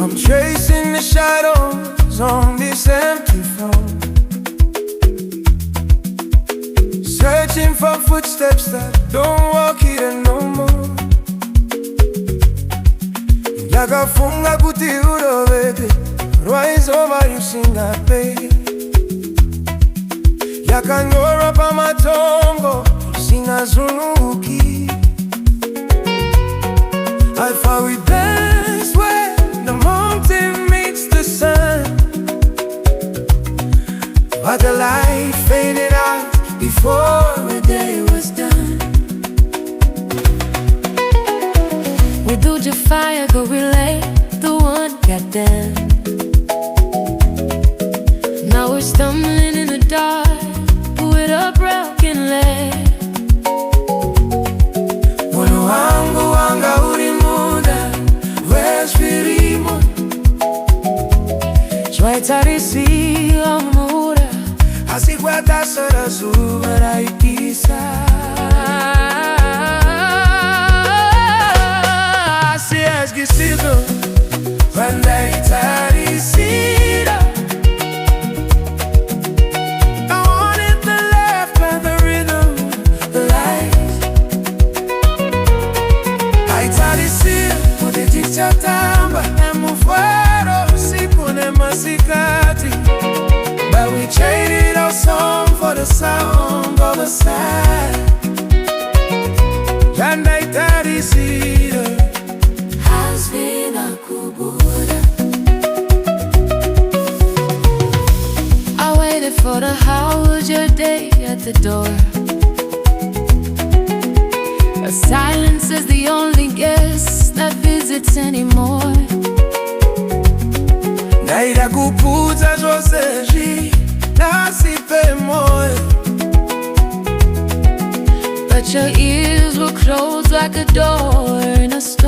I'm chasing the shadows on this empty throne, searching for footsteps that don't walk here no more. Yakafunga kuti urovete rwaizova yusingape, yakanyora pamatongo usingazunguki. I thought we danced where the mountain meets the sun, but the light faded out before the day was done. We do the fire, go relay, the one got down. Now we're stumbling in the dark with a broken leg. Moyo wangu wanga uri muda, respirimo. Zvandaitarisira mura, Asiguata sara zuva raipisa. Se esquecido, Zvandaitarisira. I wanted the laughter, the rhythm, the light. Aitarisira, poder te tamba, emo fuero, siku ne masikati. But we traded our song for the sound of the side. Zvandaitarisira has been a kubura. I waited for the how was your day at the door. A silence is the only guest that visits anymore. Naida kupuza zvoseji nasipe moyo, but your ears were closed like a door in a storm.